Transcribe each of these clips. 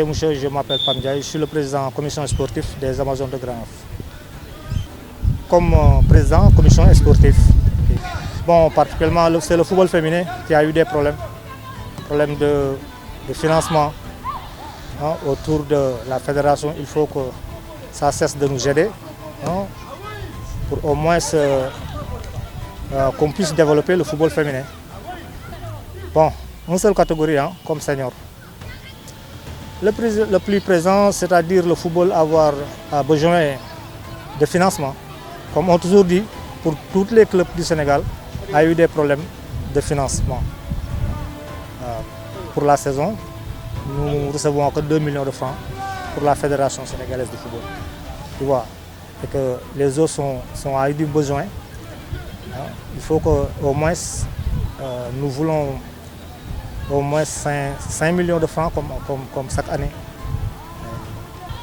Enchanté, monsieur, je m'appelle Pamdiaï, je suis le président de la commission sportive des Amazones de Grand Yoff. Comme président de la commission sportive, bon, particulièrement c'est le football féminin qui a eu des problèmes de financement autour de la fédération. Il faut que ça cesse de nous aider pour au moins qu'on puisse développer le football féminin. Bon, une seule catégorie comme senior. Le plus présent, c'est-à-dire le football, a besoin de financement. Comme on a toujours dit, pour tous les clubs du Sénégal, il y a eu des problèmes de financement. Pour la saison, nous ne recevons que 2 millions de francs pour la Fédération sénégalaise de football. Tu vois, et que les autres ont eu du besoin. Il faut qu'au moins, nous voulons au moins 5 millions de francs comme chaque année.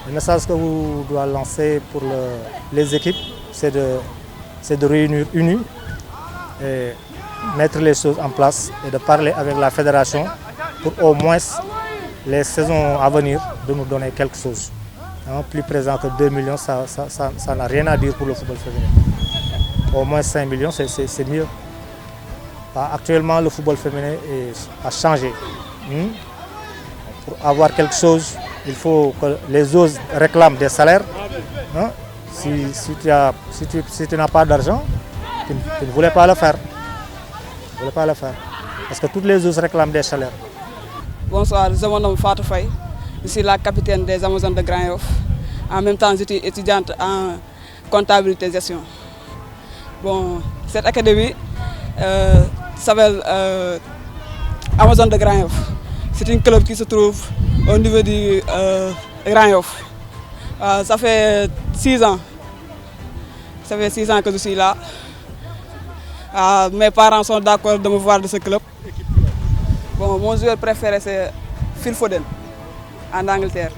Le message que vous dois lancer pour les équipes, c'est de réunir unis et mettre les choses en place et de parler avec la fédération pour au moins les saisons à venir de nous donner quelque chose. Plus présent que 2 millions, ça n'a rien à dire pour le football féminin. Au moins 5 millions, c'est mieux. Actuellement, le football féminin a changé. Pour avoir quelque chose, il faut que les autres réclament des salaires. Si tu n'as pas d'argent, tu ne voulais pas le faire. Parce que toutes les autres réclament des salaires. Bonsoir, je me nomme Fatou Faye. Je suis la capitaine des Amazones de Grand Yoff. En même temps, je suis étudiante en comptabilité et gestion. Bon, cette académie s'appelle Amazone de Grand Yoff. C'est un club qui se trouve au niveau du Grand Yoff. Ça fait 6 ans. Ça fait 6 ans que je suis là. Mes parents sont d'accord de me voir de ce club. Bon, mon joueur préféré c'est Phil Foden en Angleterre.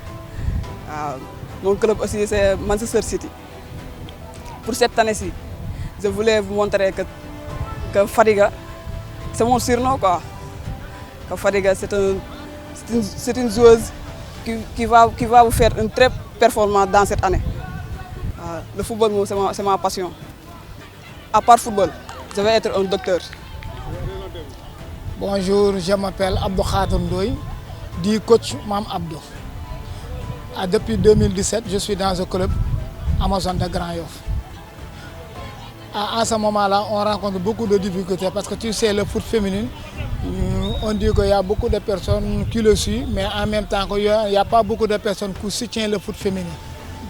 Mon club aussi c'est Manchester City. Pour cette année-ci, je voulais vous montrer que Fadiga, c'est mon surnom quoi. Que Fadiga c'est une joueuse qui va vous faire une très performance dans cette année. Le football c'est ma passion. À part football, je vais être un docteur. Bonjour, je m'appelle Abdou Khadir Ndoye, dit coach Mam Abdou. Depuis 2017, je suis dans le club Amazone de Grand Yoff. À ce moment-là, on rencontre beaucoup de difficultés parce que tu sais, le foot féminin, on dit qu'il y a beaucoup de personnes qui le suivent, mais en même temps, il n'y a pas beaucoup de personnes qui soutiennent le foot féminin.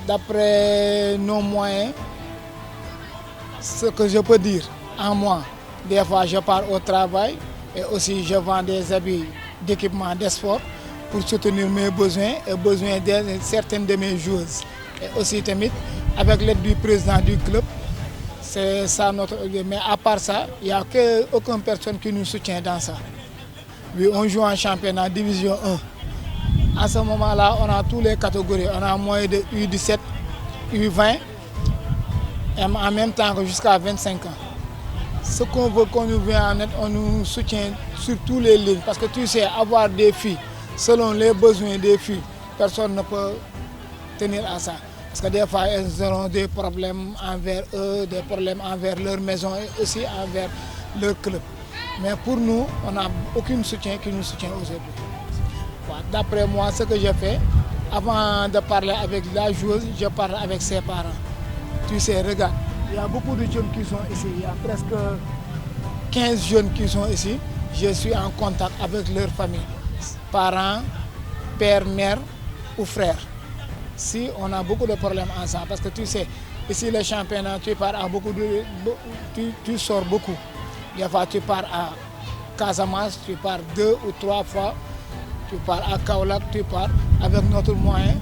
D'après nos moyens, ce que je peux dire en moi, des fois je pars au travail et aussi je vends des habits d'équipement de sport pour soutenir mes besoins et besoins de certaines de mes joueuses. Et aussi avec l'aide du président du club, c'est ça notre... Mais à part ça, il n'y a aucune personne qui nous soutient dans ça. Oui, on joue en championnat division 1. À ce moment-là, on a toutes les catégories. On a moins de U17, U20, et en même temps jusqu'à 25 ans. Ce qu'on veut qu'on nous vienne en aide, on nous soutient sur toutes les lignes. Parce que tu sais, avoir des filles, selon les besoins des filles, personne ne peut tenir à ça. Parce que des fois, elles auront des problèmes envers eux, des problèmes envers leur maison et aussi envers leur club. Mais pour nous, on n'a aucun soutien qui nous soutient aujourd'hui. D'après moi, ce que je fais, avant de parler avec la joueuse, je parle avec ses parents. Tu sais, regarde, il y a beaucoup de jeunes qui sont ici. Il y a presque 15 jeunes qui sont ici. Je suis en contact avec leur famille. Parents, père, mère ou frère. Si on a beaucoup de problèmes ensemble, parce que tu sais, ici le championnat, tu pars à beaucoup de... Tu sors beaucoup. Des fois, tu pars à Casamance, tu pars 2 ou 3 fois. Tu pars à Kaolack, tu pars avec notre moyen.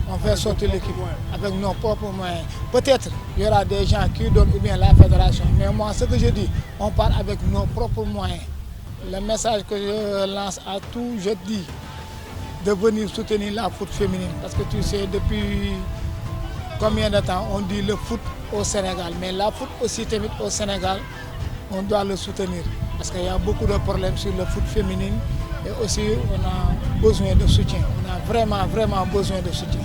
On fait sortir l'équipe avec nos propres moyens. Peut-être il y aura des gens qui donnent ou bien la fédération. Mais moi, ce que je dis, on part avec nos propres moyens. Le message que je lance à tous, je dis de venir soutenir la foot féminine. Parce que tu sais, depuis combien de temps on dit le foot au Sénégal. Mais la foot aussi au Sénégal, on doit le soutenir. Parce qu'il y a beaucoup de problèmes sur le foot féminin. Et aussi, on a besoin de soutien. On a vraiment besoin de soutien.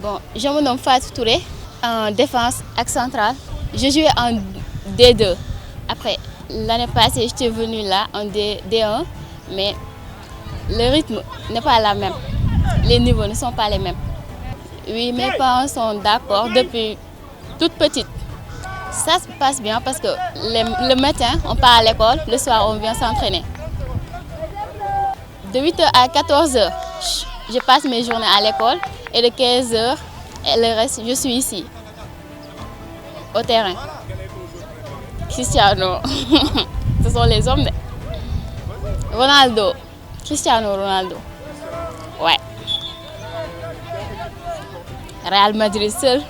Bon, je me nomme Fatou Touré, en défense axe central. Je jouais en D2. Après, l'année passée, j'étais venue là en D1, mais le rythme n'est pas la même. Les niveaux ne sont pas les mêmes. Oui, mes parents sont d'accord depuis toute petite. Ça se passe bien parce que le matin, on part à l'école, le soir, on vient s'entraîner. De 8h à 14h, je passe mes journées à l'école et de 15h, et le reste, je suis ici, au terrain. Cristiano, ce sont les hommes. Ronaldo, Cristiano Ronaldo. Ouais. Real Madrid seul.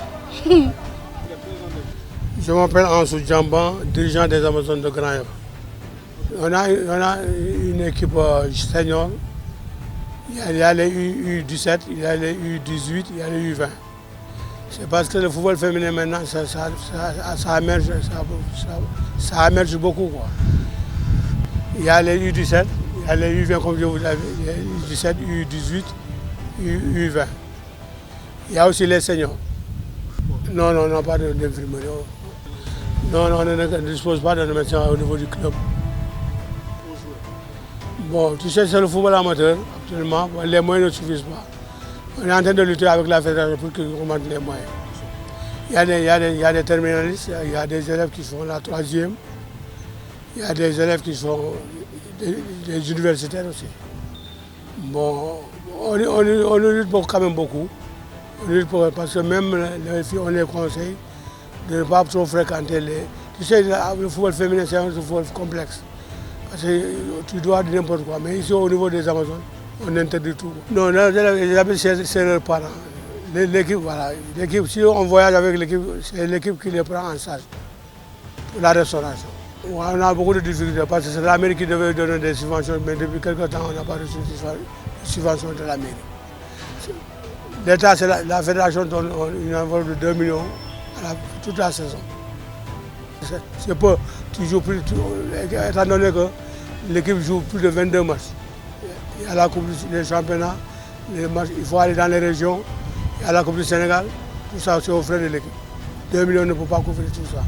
Je m'appelle Ansou Djamban, dirigeant des Amazones de Grand Yoff. On a une équipe senior. Il y a les U17, il y a les U18, il y a les U20. C'est parce que le football féminin maintenant, ça émerge beaucoup, quoi. Il y a les U17, il y a les U20 comme je vous l'avais dit, U17, U18, U20. Il y a aussi les seniors. Non, pas d'infirmerie. Non, on ne dispose pas de médecin au niveau du club. Bon, tu sais, c'est le football amateur, actuellement. Les moyens ne suffisent pas. On est en train de lutter avec la fédération pour qu'ils augmentent les moyens. Il y a des terminalistes, il y a des élèves qui font la troisième, il y a des élèves qui sont des universitaires aussi. Bon, on lutte quand même beaucoup. On lutte parce que même les filles, on les conseille de ne pas trop fréquenter les... Tu sais, le football féminin, c'est un football complexe. Parce que tu dois dire n'importe quoi. Mais ici, au niveau des Amazones, on interdit tout. Non, les amis, c'est leurs parents. L'équipe, voilà. L'équipe, si on voyage avec l'équipe, c'est l'équipe qui les prend en charge pour la restauration. On a beaucoup de difficultés parce que c'est la mairie qui devait donner des subventions, mais depuis quelque temps, on n'a pas reçu de subventions de la mairie. L'État, c'est la fédération donne une enveloppe de 2 millions toute la saison. C'est peu, tu joues plus, étant donné que l'équipe joue plus de 22 matchs. Il y a la Coupe des championnats, les matchs, il faut aller dans les régions, il y a la Coupe du Sénégal, tout ça c'est au frais de l'équipe. 2 millions ne peut pas couvrir tout ça.